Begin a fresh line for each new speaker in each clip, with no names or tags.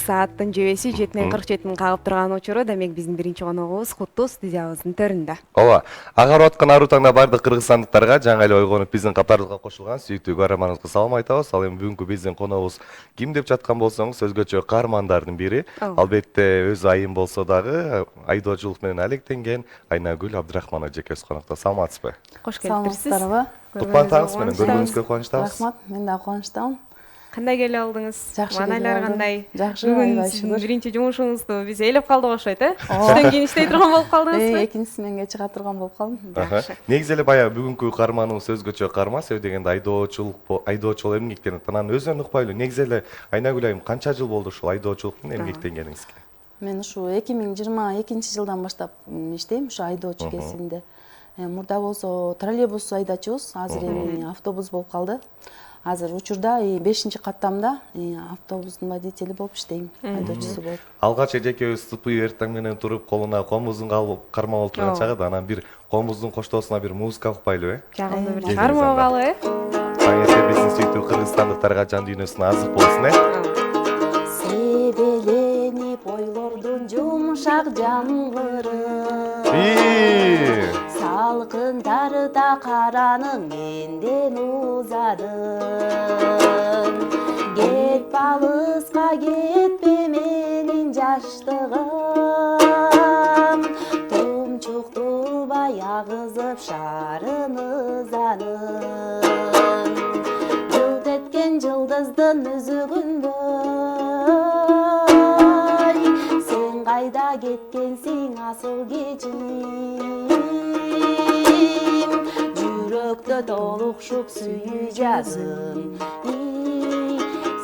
сааттын жебеси 7:47 кагып турган учуру демек биздин биринчи коногубуз Куттуу студиябыздын төрүндө.
Ооба. Агарып аткан аруу таңда бардык кыргызстандыктарга жаңы эле ойгонуп биздин катарыбызга кошулган сүйүктүү көрөрманыбызга салам айтабыз. Ал эми бүгүнкү биздин коногубуз ким деп жаткан болсоңуз өзгөчө каармандардын бири. Албетте өзү айым болсо дагы айдоочулук менен алектенген Айнагүл Абдрахманова эжекебиз конокто. Саламатсызбы?
Кош келипсиз.
Тукмантаңыз менен көргөнүбүзгө кубанычтабыз.
Рахмат, мен да кубанычтамын.
Кандай келип алдыңыз?
Жакшы.
Маанайлар кандай?
Жакшы,
Бүгүн
аябай
сиздин
шүгүр.
биринчи жумушуңузду биз ээлеп калдык окшойт, Түштөн кийин иштей турган болуп калдыңызбы?
Экинчи сменге чыга турган болуп калдым.
Негизи эле баягы бүгүнкү каарманыбыз өзгөчө каарман, себеби дегенде айдоочулук эмгектенип, анан өзүнөн укпайлы. Негизи эле Айнагүл айым канча жыл болду ушул айдоочулук менен эмгектенгениңизге?
Мен ушу 2022 жылдан баштап иштейм ушу айдоочу кесибинде. Мурда болсо троллейбус айдачубуз, азыр эми автобус болуп калды. Азыр учурда 5-каттамда автобустун водители болуп иштейм, айдоочусу болуп.
Алгач эжекебиз тупуй эртең менен туруп, колуна комузун кармап отурган чагы анан бир комуздун коштоосуна бир музыка укпайлыбы?
Жагымдуу бир чыгарма угалы,
Таң эртең биздин сүйүктүү кыргызстандыктарга жан дүйнөсүнө азык болсун,
Себеленип ойлордун жумшак жаңгыры. Салкын тарыта караның менден узадың. Кетп алыска кетпе менин жаштыгым. Тумчуктурбай агызып шарын ызанын. Жылт эткен жылдыздын үзүгүндөй. Сен кайда кеткенсиң асыл кечим. Жүрөктө толукшуп сүйүү жазым.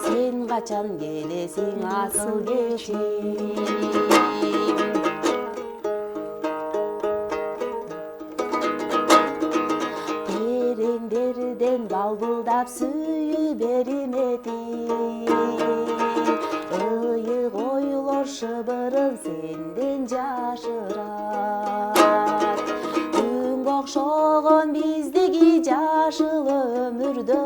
Сен качан келесиң асыл кечим. Тереңдерден балбылдап сүйүү беримети. Ыйык ойлор шыбырын сенден жашырат. Күнгө окшогон биздики жашыл өмүрдөй.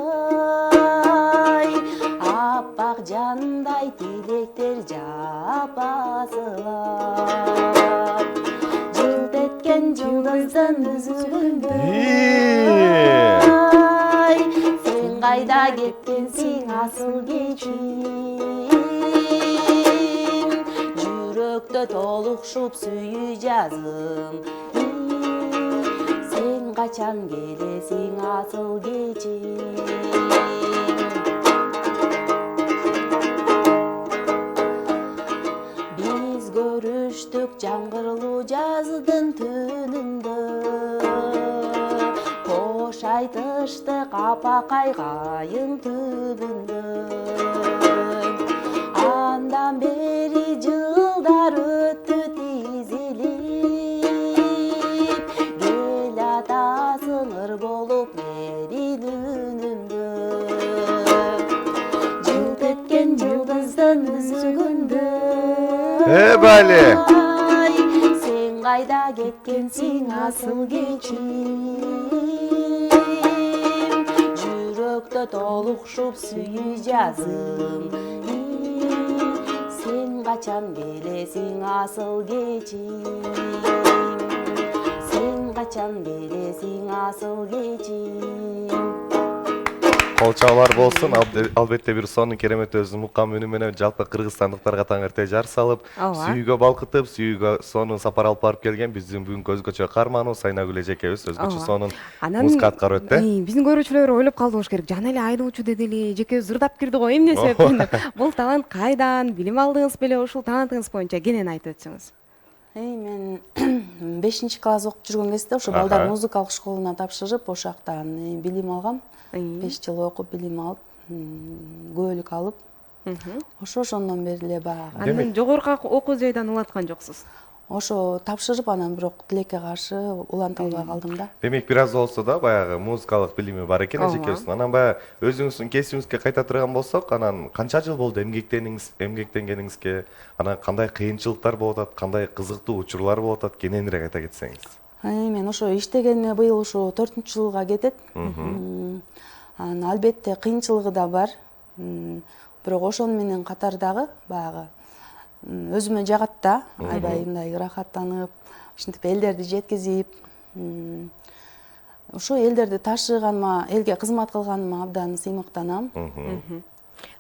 Аппак жандай тилектер жапасылап. Жылт эткен жылдыздын үзүгүндөй. Сен кайда кеткенсиң асыл кечим. Жүрөктө толукшуп сүйүү жазым. Сен качан келесиң асыл кечим. Биз көрүштүк жаңгырлуу жаздын түнүндө. Кош айтыштык апакай кайың түбүндө. Андан бери жылдар өттү тизилип. Кел атасың ыр болуп менин үнүмдө. Жылт эткен жылдыздын үзүгүндөй.
Бали.
Сен кайда кеткенсиң асыл кечим. Жүрөктө толукшуп сүйүү жазым. Сен качан келесиң асыл кечим. Сен качан келесиң асыл кечим.
Кол чабуулар болсун. Албетте бир сонун керемет өзүнүн мукам үнү менен жалпы кыргызстандыктарга таң эрте жар салып, сүйүүгө балкытып, сүйүүгө сонун сапар алып барып келген биздин бүгүнкү өзгөчө каарманыбыз Айнагүл эжекебиз өзгөчө сонун музыка аткарып өттү.
Биздин көрүүчүлөр ойлоп калды болуш керек. Жана эле айдоочу деди эле эжекебиз ырдап кирди го, эмне себептен деп. Бул талант кайдан, билим алдыңыз беле, ушул талантыңыз боюнча кенен айтып өтсөңүз.
Мен 5-класс окуп жүргөн кезде ошо балдар музыкалык школуна тапшырып, ошол жактан билим алгам. 5 жыл окуп, билим алып, күбөлүк алып. Ошондон бери эле баягы.
Андан жогорку окуу жайдан улаткан жоксуз.
Ошо тапшырып, анан бирок тилекке каршы уланта албай калдым да.
Демек бир аз болсо да баягы музыкалык билими бар экен эжекебиздин. Анан баягы өзүңүздүн кесибиңизге кайта турган болсок, анан канча жыл болду эмгектенгениңизге, анан кандай кыйынчылыктар болуп атат, кандай кызыктуу учурлар болуп атат, кененирээк айта кетсеңиз.
Мен ошо иштегениме быйыл ошо 4-жылга кетет. Албетте кыйынчылыгы да бар. Бирок ошону менен катар дагы баягы өзүмө жагат да, аябай мындай ырахаттанып, ушинтип элдерди жеткизип, ошо элдерди ташыганыма, элге кызмат кылганыма абдан сыймыктанам.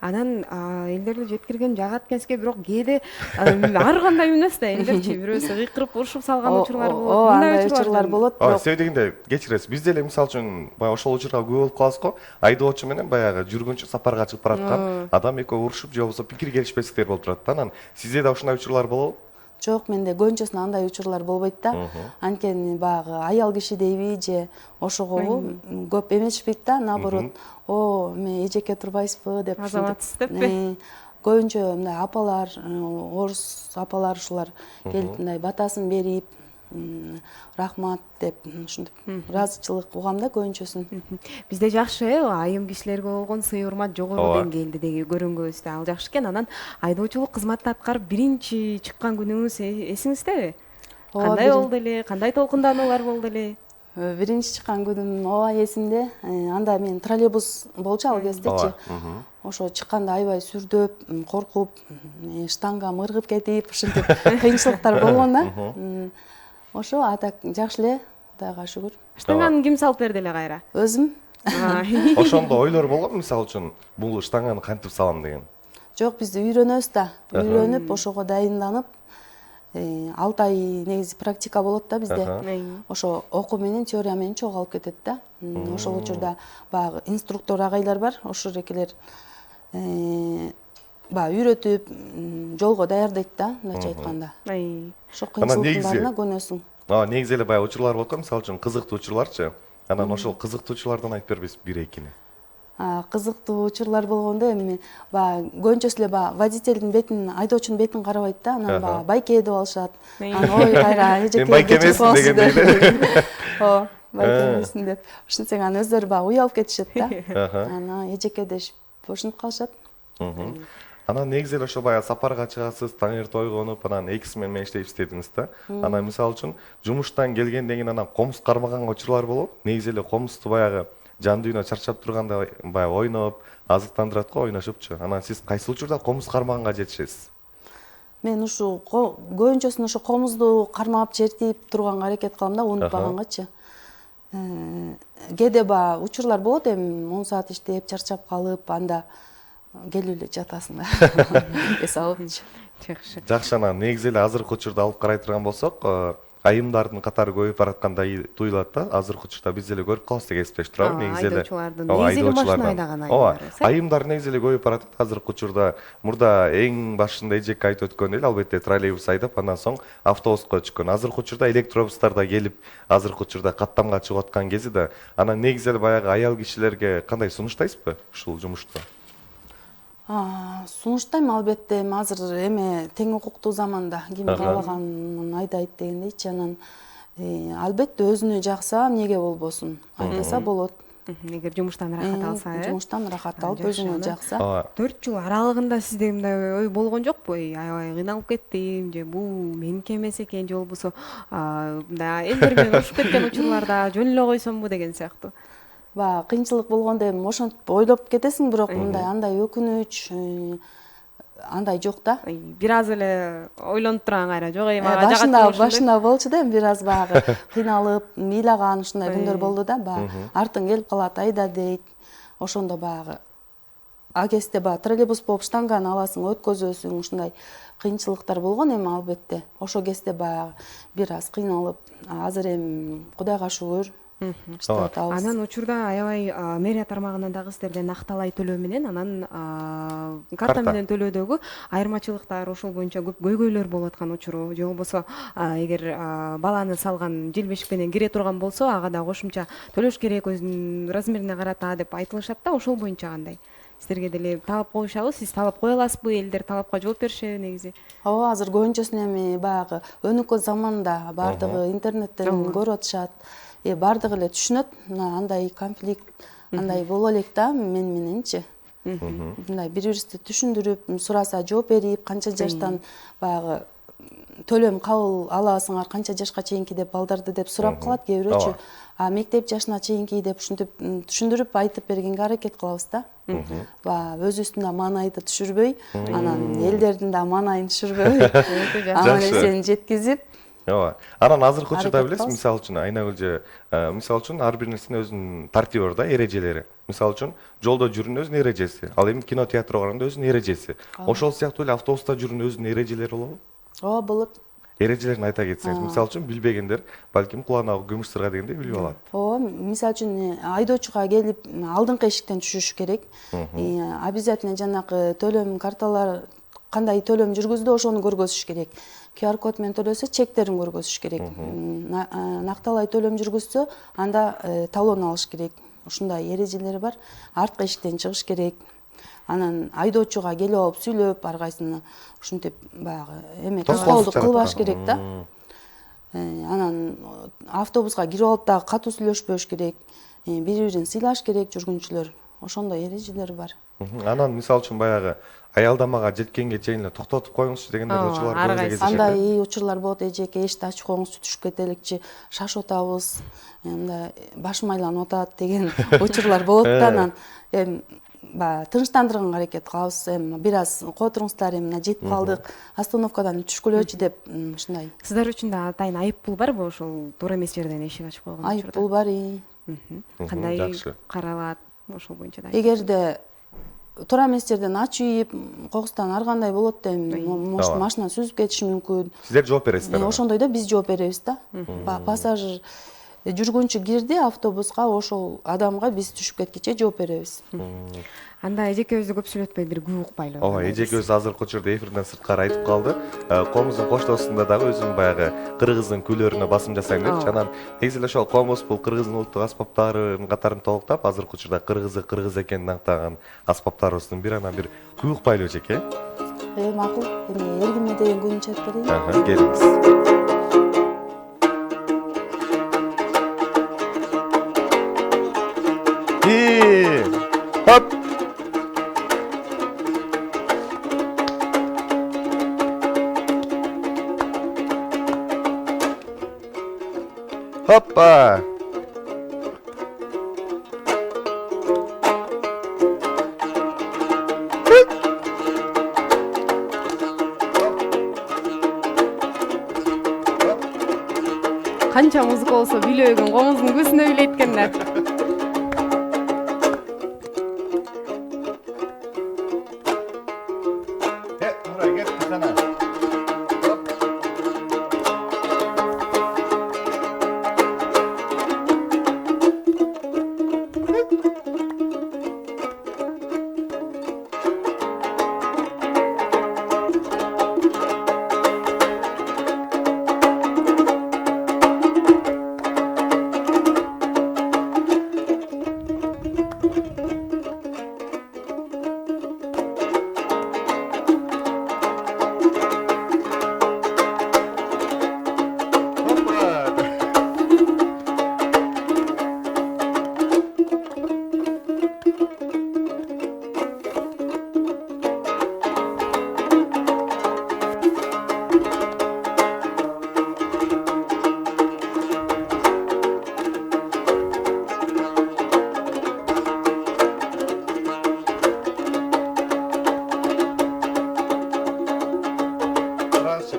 Анан элдерди жеткирген жагат экенсизге, бирок кээде ар кандай эмес да, элдерчи бирөөсү кыйкырып урушуп салган учурлар болот.
Ооба, андай учурлар болот.
Себеби дегенде кечиресиз, биз деле мисалы үчүн баягы ошол учурга күбө болуп калабыз го. Айдоочу менен баягы жүргүнчү сапарга чыгып бараткан адам экөө урушуп же болбосо пикир келишпестиктер болуп турат да. Анан сизде да ушундай учурлар болобу?
Жок, менде көбүнчөсүнө андай учурлар болбойт да. Анткени баягы аял киши дейби же ошогобу көп эметишпейт да, наоборот. Эме эжекке турбайсызбы деп
азаматсыз деппи?
Көбүнчө мындай апалар, орус апалар ушулар келип мындай батасын берип, рахмат деп ушинтип ыраазычылык угам да көбүнчөсүн.
Бизде жакшы айым кишилерге болгон сый урмат жогору деңгээлде деги көрүнгөнүбүз да, ал жакшы экен. Анан айдоочулук кызматты аткарып биринчи чыккан күнүңүз эсиңиздеби? Кандай болду эле, кандай толкундануулар болду эле?
Биринчи чыккан күнүм эсимде. Анда мен троллейбус болчу ал кездечи. Ошо чыкканда аябай сүрдөп, коркуп, штангам ыргып кетип, ушинтип кыйынчылыктар болгон да. Ошо а так жакшы эле, Кудайга шүгүр.
Штанганы ким салып берди эле кайра?
Өзүм.
Ошондо ойлор болгонбу, мисалы үчүн бул штанганы кантип салам деген?
Жок, биз үйрөнөбүз да. Үйрөнүп, ошого дайынданып, 6 ай негизи практика болот да бизде. Ошо окуу менен теория менен чогуу алып кетет да. Ошол учурда баягы инструктор агайлар бар, ошол экелер баягы үйрөтүп, жолго даярдайт да, мындайча айтканда. Ошо кыйынчылыктарына көнөсүң.
Негизи эле баягы учурлар болот го, мисалы үчүн кызыктуу учурларчы. Анан ошол кызыктуучулардан айтып бербейсизби бир-экини?
Кызыктуу учурлар болгондо эми баягы көбүнчөсү эле баягы водительдин бетин, айдоочунун бетин карабайт да, анан баягы байке деп алышат. Анан ой кайра эжекке
байке эмесмин дегендей.
Ооба, байке эмесмин деп. Ушинтсең анан өздөрү баягы уялып кетишет да. Анан эжекке дешип ушинтип калышат.
Анан негизи эле ошо баягы сапарга чыгасыз, таң эрте ойгонуп, анан эки смен менен иштеп иштедиңиз да. Анан мисалы үчүн жумуштан келгенден кийин анан комуз кармаганга учурлар болобу? Негизи эле комузду баягы жан дүйнө чарчап турганда баягы ойноп, азыктандырат го, ойношупчу. Анан сиз кайсы учурда комуз кармаганга жетишесиз?
Мен ушу көбүнчөсүн ошо комузду кармап, чертип турганга аракет кылам да, унутпагангачы. Кээде баягы учурлар болот, эми 10 саат иштеп, чарчап калып, анда келип эле жатасың да. Эс алыпчы.
Жакшы, анан негизи эле азыркы учурда алып карай турган болсок, айымдардын катары көбөйүп бараткандай туюлат да. Азыркы учурда биз эле көрүп калабыз деп эсептешип турабы, негизи эле.
Негизи эле машина айдаган айымдар.
Айымдар негизи эле көбөйүп баратат азыркы учурда. Мурда эң башында эжекке айтып өткөндөй эле, албетте троллейбус айдап, андан соң автобуска өчкөн. Азыркы учурда электробустар да келип, азыркы учурда каттамга чыгып аткан кези да. Анан негизи эле баягы аял кишилерге кандай сунуштайсызбы ушул жумушту?
Сунуштайм албетте, азыр эме тең укуктуу заманда ким каалаганын айдайт дегендейчи. Анан албетте өзүнө жакса эмнеге болбосун, айдаса болот.
Эгер жумуштан ырахат алса,
жумуштан ырахат алып өзүнө жакса.
4 жыл аралыгында сизде мындай ой болгон жокпу? Аябай кыйналып кеттим, же бул меники эмес экен, же болбосо мындай элдер менен урушуп кеткен учурларда жөн эле койсомбу деген сыяктуу.
Кыйынчылык болгондо эми ошентип ойлоп кетесиң, бирок мындай андай өкүнүч андай жок да.
Бир аз эле ойлонуп турган кайра жок, мага жагат.
Башында болчу да, бир аз баягы кыйналып, ыйлаган ушундай күндөр болду да, баягы артың келип калат, айда дейт. Ошондо баягы агесте баягы троллейбус болуп штанганы аласың, өткөзөсүң, ушундай кыйынчылыктар болгон эми албетте. Ошол кезде баягы бир аз кыйналып, азыр эми Кудайга шүгүр.
Анан учурда аябай мэрия тармагынан дагы сиздерден акталай төлөө менен, анан карта менен төлөөдөгү айырмачылыктар, ошол боюнча көп көйгөйлөр болуп аткан учуру, же болбосо эгер баланы салган жил бешик менен кире турган болсо, ага да кошумча төлөш керек, өзүнүн размерине карата деп айтылышат да. Ошол боюнча кандай? Сиздерге деле талап коюшабы, сиз талап кое аласызбы, элдер талапка жооп беришеби негизи?
Ооба, азыр көбүнчөсүн эми баягы өнүккөн заманда баардыгы интернеттен көрүп атышат. Баардыгы эле түшүнөт, андай конфликт, андай боло элек да, мен мененчи. Мындай бири-бирибизди түшүндүрүп, сураса жооп берип, канча жаштан баягы төлөм кабыл аласыңар канча жашка чейинки деп балдарды деп сурап калат кээ бирөөчү. А мектеп жашына чейинки деп ушинтип түшүндүрүп айтып бергенге аракет кылабыз да. Өзүбүздүн да маанайды түшүрбөй, анан элдердин да маанайын түшүрбөй, аман эсен жеткизип.
Ооба. Анан азыркы учурда билесиз, мисалы үчүн Айнагүл же, мисалы үчүн ар бир нерсенин өзүнүн тартиби бар да, эрежелери. Мисалы үчүн жолдо жүрүүнүн өзүнүн эрежеси, ал эми кинотеатрга барганда өзүнүн эрежеси. Ошол сыяктуу эле автобуста жүрүүнүн өзүнүн эрежелери болобу?
Ооба, болот.
Эрежелерин айта кетсеңиз, мисалы үчүн билбегендер балким кулагына күмүш сырга дегенде билип алат.
Ооба, мисалы үчүн айдоочуга келип алдыңкы эшиктен түшүш керек. Обязательно жанагы төлөм карталар кандай төлөм жүргүздү ошону көргөзүш керек. QR код менен төлөсө чектерин көргөзүш керек. Накталай төлөм жүргүзсө анда талон алыш керек. Ушундай эрежелери бар. Арткы эшиктен чыгыш керек. Анан айдоочуга келип алып сүйлөп, ар кайсыны ушинтип баягы тоскоолдук кылбаш керек да. Анан автобуска кирип алып дагы катуу сүйлөшпөш керек. Бири-бирин сыйлаш керек жүргүнчүлөр. Ошондой эрежелери бар.
Анан мисалы үчүн баягы аялдамага жеткенге чейин эле токтотуп коюңузчу дегендер учурлар көп кездешет.
Андай учурлар болот, эжеке эшикти ачып коюңузчу, түшүп кетеликчи, шашып атабыз, мындай башым айланып атат деген учурлар болот да. Анан баягы тынчтандырганга аракет кылабыз. Бир аз которуңуздар, мына жетип калдык, остановкадан түшкүлөчү деп ушундай.
Сиздар үчүн да атайын айып пул барбы ошол туура эмес жерден эшик ачып койгон учурда?
Айып пул бар.
Кандай каралат ошол боюнча да?
Эгерде туура эмес жерден ачуу ийип, кокустан ар кандай болот да, может машина сүзүп кетиши мүмкүн.
Сиздер жооп бересиздер.
Ошондой да биз жооп беребиз да. Пассажир жүргүнчү кирди автобуска, ошол адамга биз түшүп кеткиче жооп беребиз.
Анда эжекебизди көп сүйлөтпөй бир күбө укпайлы.
Ооба, эжекебиз азыркы учурда эфирден сырткары айтып калды. Комуздун коштоосунда дагы өзүнүн баягы кыргыздын күйлөрүнө басым жасайм депчи. Анан негизи эле ошол комуз бул кыргыздын улуттук аспаптарын катарын толуктап, азыркы учурда кыргыз экенин аңтаган аспаптарыбыздын бири. Анан бир күбө укпайлы эжеке?
Макул. Эми эргиме деген күйүн чалып берейин.
Келиңиз. Хоп! Hoppa!
Канча музыка болсо билбөгөн комуздун көзүнө билет экен да.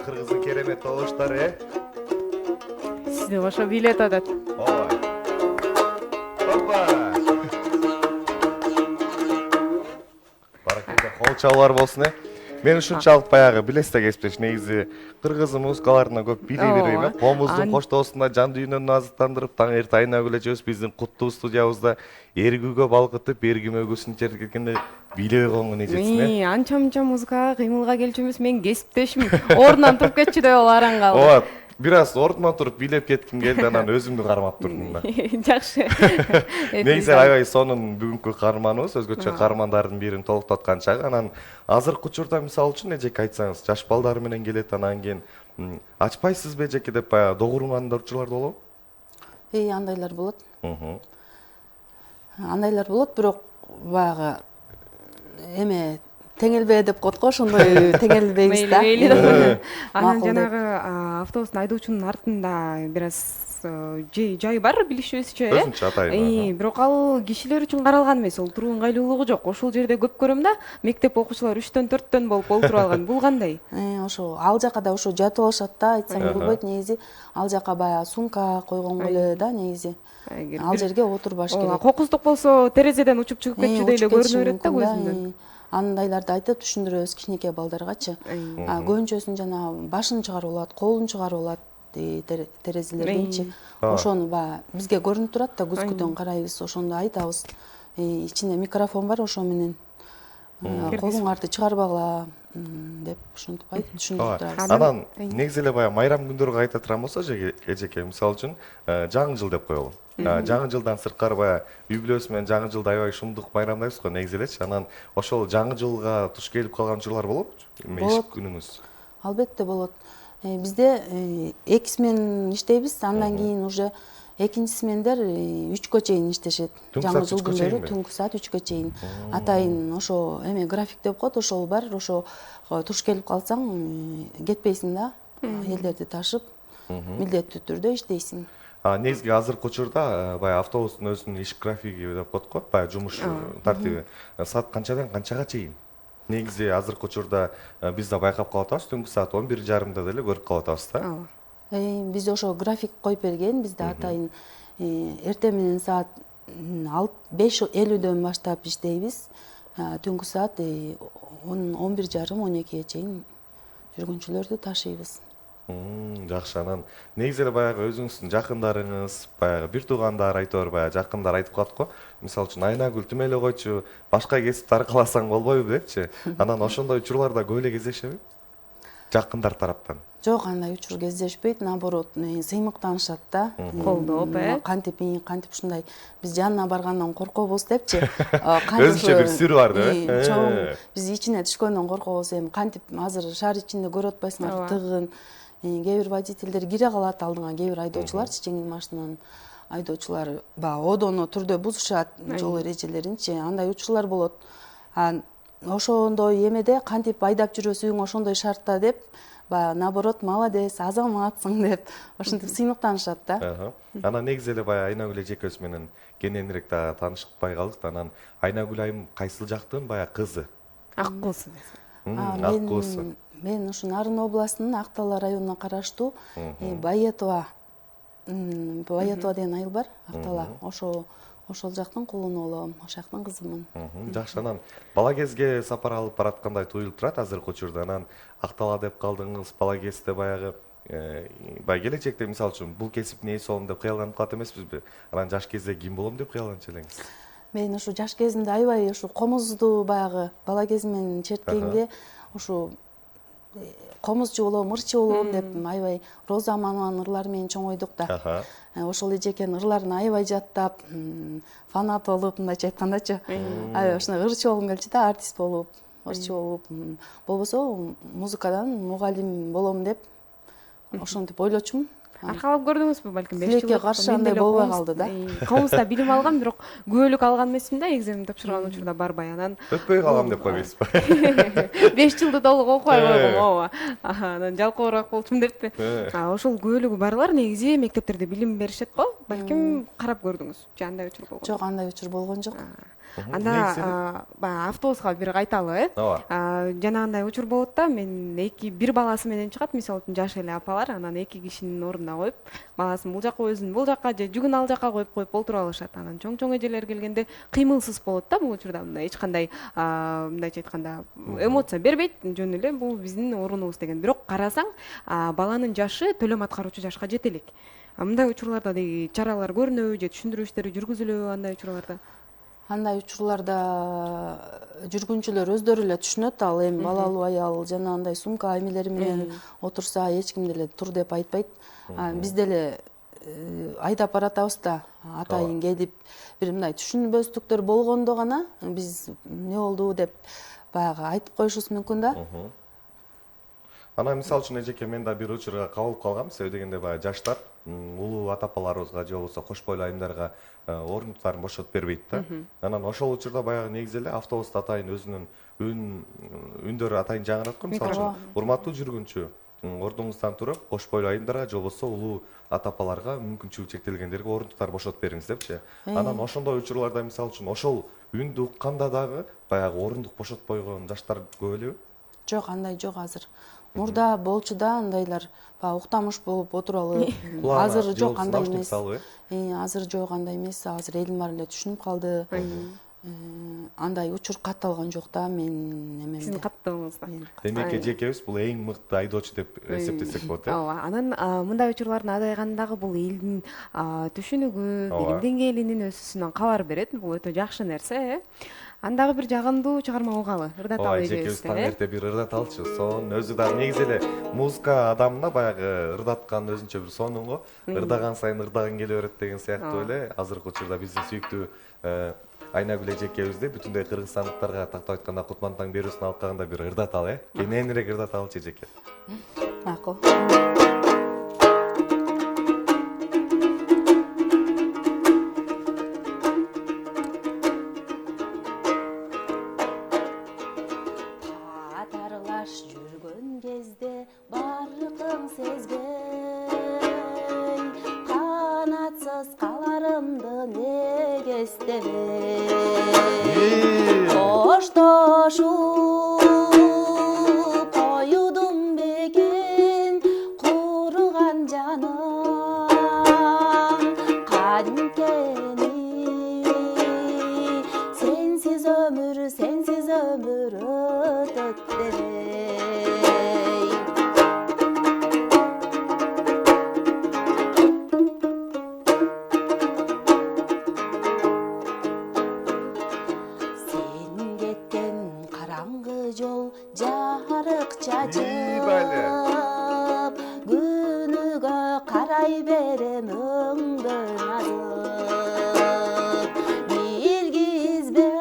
Кыргыздын керемет добуштары. Сизди ошо билет атат.
Ой. Опа! Баракелде, кол чабуулар болсун. Мен ушунчалык баягы билесиз да кесиптеш, негизи кыргыз музыкаларына көп биле бербейм. Комуздун коштоосунда жан дүйнөнү азыктандырып, таң эрте Айнагүл эжебиз биздин куттуу студиябызда эргүүгө балкытып, эргим өгүүсүн чергеткенде билебей койгон эжесине.
Анча-мунча музыкага кыймылга келчү эмес, мен кесиптешим ордунан туруп кетчү деп араң калды.
Ооба, бир аз ордунан туруп билеп кетким келди, анан өзүмдү кармап турдум да.
Жакшы.
Негизи аябай сонун бүгүнкү каарманыбыз, өзгөчө каармандардын бирин толуктаткан чагы. Анан азыркы учурда мисалы үчүн эжеке айтсаңыз, жаш балдар менен келет, анан кийин ачпайсызбы эжеке деп баягы догурмандар учурлар болобу?
Андайлар болот. Андайлар болот, бирок баягы эме теңелбе деп коет го, ошондой теңелбейбиз да.
мейли да. Анан
Макул деп.
жанагы автобустун айдоочунун артында бир аз жай бар билишибизче,
Өзүнчө атайын.
бирок ал кишилер үчүн каралган эмес, олтуруу ыңгайлуулугу жок. Ошол жерде көп көрөм да, мектеп окуучулары 3-4 болуп олтуруп алган. Бул кандай?
Ошо ал жака да ошо жатып алышат да, айтсам болбойт негизи. Ал жака баягы сумка койгонго эле да негизи. Ал жерге отурбаш керек.
Кокуздук болсо терезеден учуп чыгып кетчүдөй эле көрүнө берет да көзүмдөн.
Андайларды айтып түшүндүрөбүз кичинекей балдаргачы. Көбүнчөсүн жана башын чыгарып алат, колун чыгарып алат терезелерденчи. Ошону баягы бизге көрүнүп турат да, көзгүдөн карайбыз, ошондо айтабыз. Ичинде микрофон бар, ошо менен колуңарды чыгарбагыла деп ушинтип айтып түшүндүрүп турабыз.
Анан негизи эле баягы майрам күндөргө кайта турган болсо эжеке, мисалы үчүн жаңы жыл деп коелу. Жаңы жылдан сырткары баягы үй бүлөбүз менен жаңы жылды аябай шумдук майрамдайбыз го негизи элечи. Анан ошол жаңы жылга туш келип калган учурлар болобу? Иш күнүңүз?
Албетте болот. Бизде 2 смен иштейбиз, андан кийин уже экинчи смендер 3кө чейин иштешет. Жаңы жыл күндөрү түнкү саат 3кө чейин. Атайын ошо график деп коет, ошол бар. Ошо туш келип калсаң кетпейсиң да, элдерди ташып, милдеттүү түрдө иштейсиң.
Негизги азыркы учурда баягы автобустун өзүнүн иш графиги деп коет го, баягы жумуш тартиби. Саат канчадан канчага чейин? Негизи азыркы учурда биз да байкап калып атабыз, түнкү саат 11:30 деле көрүп калып атабыз да.
Биз ошо график коюп берген, бизде атайын эртең менен саат 5:50дөн баштап иштейбиз. Түнкү саат 11:30-12ге чейин жүргүнчүлөрдү ташыйбыз.
Жакшы. Анан негизи эле баягы өзүңүздүн жакындарыңыз, баягы бир туугандар айтор, баягы жакындар айтып калат го. Мисалы үчүн Айнагүл түм эле койчу, башка кесипти аркаласаң болбойбу депчи. Анан ошондой учурларда көп эле кездешеби? Жакындар тараптан.
Жок, андай учур кездешпейт, наоборот, сыймыктанышат да.
Колдоп,
кантип ушундай биз жанына баргандан коркобуз депчи.
Өзүнчө бир сирри бар да.
Чоң биз ичине түшкөндөн коркобуз, кантип азыр шаар ичинде көрүп атпайсыңарбы, тыгын. Кээ бир водительдер кире калат алдыңа, кээ бир айдоочуларчы, жеңил машинанын айдоочулары баягы одоно түрдө бузушат жол эрежелеринчи, андай учурлар болот. Ошондой эмеде кантип айдап жүрөсүң, ошондой шартта деп, баягы наоборот, молодец, азаматсың деп, ошентип сыймыктанышат да.
Анан негизи эле баягы Айнагүл эжекебиз менен кененирээк да таанышпай калдык. Анан Айнагүл айым кайсыл жактын баягы кызы?
Ак куусу.
Ак куусу.
Мен ушу Нарын областынын Актала районуна караштуу Байетова деген айыл бар, Актала. Ошол жактын кулуну болом, ошол кызымын.
Жакшы. Анан бала кезге сапар алып бараткандай туюлуп турат азыркы учурда. Анан Актала деп калдыңыз, бала кезде баягы баягы келечекте мисалы үчүн бул кесиптин ээси болом деп кыялданып калат эмеспизби? Анан жаш кезде ким болом деп кыялданчу элеңиз?
Мен ушу жаш кезимде аябай ушу комузду баягы бала кезимен черткенге ушу комузчу болом, ырчы болом деп аябай Роза Аманованын ырлары менен чоңойдук да. Ошол эжекенин ырларын аябай жаттап, фанат болуп, мындайча айткандачы, аябай ушундай ырчы болгум келчү да, артист болуп, ырчы болуп, болбосо музыкадан мугалим болом деп ошентип ойлочумун.
Аркалап көрдүңүзбү балким 5 жыл?
Тилекке каршы андай болбой калды да.
Комузда билим алгам, бирок күбөлүк алган эмесмин да, экзамен тапшырган учурда барбай. Анан
өтпөй калгам деп койбойсузбу?
5 жылды толук окубай койгом, ооба. Анан жалкоорак болчумун деппи. Ошол күбөлүгү барлар негизи мектептерде билим беришет го. Балким карап көрдүңүз. Же андай учур болгон?
Жок, андай учур болгон жок.
Анда баягы автобуска бир кайталы, жанагындай учур болот да, мен бир баласы менен чыгат, мисалы үчүн жаш эле апалар, анан 2 кишинин ордуна коюп, баласын бул жака, өзүн бул жака же жүгүн ал жака коюп олтуруп алышат. Анан чоң эжелер келгенде кыймылсыз болот да бул учурда, мындай эч кандай мындайча айтканда эмоция бербейт, жөн эле бул биздин орунубуз деген. Бирок карасаң, баланын жашы төлөм аткаруучу жашка жете элек. Мындай учурларда деги чаралар көрүнөбү же түшүндүрүү иштери жүргүзүлөбү андай учурларда?
Андай учурларда жүргүнчүлөр өздөрү эле түшүнөт, ал эми балалуу аял жана андай сумка эмелери менен отурса эч ким деле тур деп айтпайт. Биз деле айдап баратабыз да, атайын келип бир мындай түшүнбөстүктөр болгондо гана биз эмне болду деп баягы айтып коюшубуз мүмкүн да.
Анан мисалы үчүн эжеке мен да бир учурга кабылып калгам. Себеби дегенде баягы жаштар улуу ата апаларыбызга же болбосо кош бойлуу айымдарга орунтуктарын бошотуп бербейт да. Анан ошол учурда баягы негизи эле автобуста атайын өзүнүн үндөрү атайын жаңырат го. Мисалы үчүн урматтуу жүргүнчү, ордуңуздан туруп кош бойлуу айымдарга же болбосо улуу ата апаларга мүмкүнчүлүгү чектелгендерге орунтуктар бошотуп бериңиз депчи. Анан ошондой учурларда мисалы үчүн ошол үндү укканда дагы баягы орындык бошотпойгон жаштар көп элеби?
Жок, андай жок азыр. Мурда болчу да андайлар, баягы уктамыш болуп отуралы. Азыр жок, андай эмес. Азыр жок, андай эмес. Азыр элдин баары эле түшүнүп калды. Андай учур катталган жок да менин эмемде.
Сиздин каттыгыңызда.
Демек эжекебиз бул эң мыкты айдоочу деп эсептесек болот, э?
Ооба. Анан мындай учурлардын азайганы дагы бул элдин түшүнүгү, билим деңгээлинин өсүүсүнөн кабар берет. Бул өтө жакшы нерсе, э? Андагы бир жагымдуу чыгарма угалы, ырдаталы
эжекебиз таң эрте бир ырдаталчы. Сонун өзү дагы негизи эле музыка адамына баягы ырдаткан өзүнчө бир сонун го. Ырдаган сайын ырдагың келе берет деген сыяктуу эле азыркы учурда биздин сүйүктүү Айнагүл эжекебизди бүтүндөй кыргызстандыктарга тактап айтканда Кутман таң берүүсүн алкагында бир ырдаталы, э? Кененирээк ырдаталчы эжеке.
Макул. Катарлаш жүргөн кезде баркың сезбей, канатсыз каларымды неге эстебей, коштошуп коюдум бекин курган жаным канткени сенсиз өмүр өтөт дебей. Сен кеткен караңгы жол жарык чачып, күнүгө карай берем өңдөн азып, билгизбей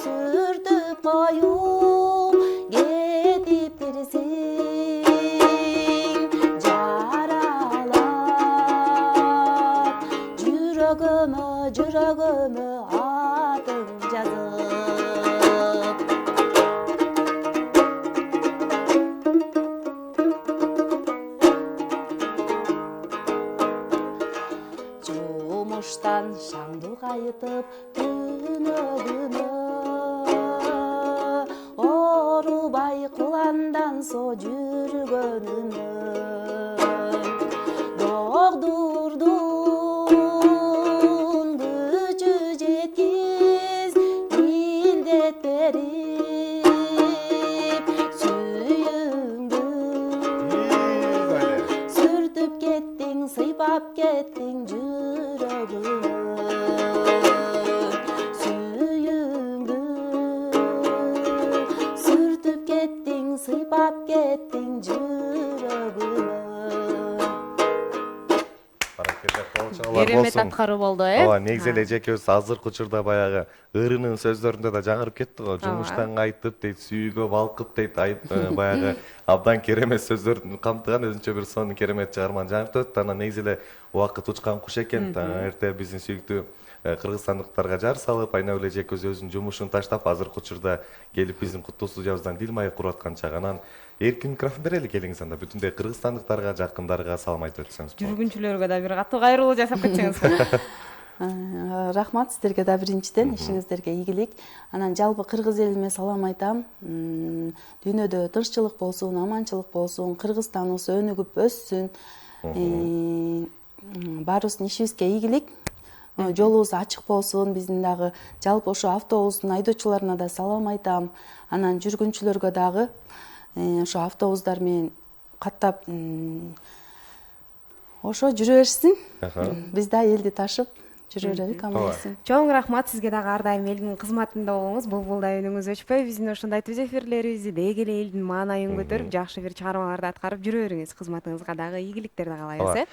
сүртүп коюп кетиптирсиң, жаралап жүрөгөмө атың жазып. Жумуштан шаңды кайтып түнөгүнө, оорубай куланданса жүргөнүмөн, догдурдун күчү жеткиз илдет берип, сүйүңдү сүртүп кеттиң, сыйпап кеттиң жүрөгүмө, сүйүңдү сүртүп кеттиң, сыйпап кеттиң жүрөгүмө.
Керемет аткаруу болду, э?
Ооба, негизи эле эжекебиз азыркы учурда баягы ырынын сөздөрүндө да жаңырып кетти го. Жумуштан кайтып дейт, сүйүүгө балкып дейт, баягы абдан керемет сөздөрдү камтыган өзүнчө бир сонун керемет чыгарманы жаңыртып өттү. Анан негизи эле убакыт учкан куш экен. Таң эрте биздин сүйүктүү кыргызстандыктарга жар салып, Айнагүл эжекебиз өзүнүн жумушун таштап, азыркы учурда келип биздин куттуу студиябыздан дил маек куруп аткан чак. Анан эркин микрофон берели, келиңиз анда бүтүндөй кыргызстандыктарга, жакындарга салам айтып өтсөңүз болот.
Жүргүнчүлөргө да бир катуу кайрылуу жасап кетсеңиз.
Рахмат сиздерге да биринчиден, ишиңиздерге ийгилик. Анан жалпы кыргыз элиме салам айтам. Дүйнөдө тынччылык болсун, аманчылык болсун, Кыргызстаныбыз өнүгүп өссүн. Баарыбыздын ишибизге ийгилик. Жолубуз ачык болсун, биздин дагы жалпы ошо автобустун айдоочуларына да салам айтам. Анан жүргүнчүлөргө дагы ошо автобустар менен каттап ошо жүрө беришсин. Биз да элди ташып жүрө берелик, аман эсен.
Чоң рахмат, сизге дагы ар дайым элдин кызматында болуңуз. Булбулдай үнүңүз өчпөй, биздин ошондой түз эфирлерибизди деги эле элдин маанайын көтөрүп, жакшы бир чыгармаларды аткарып жүрө бериңиз. Кызматыңызга дагы ийгиликтер да каалайбыз, э?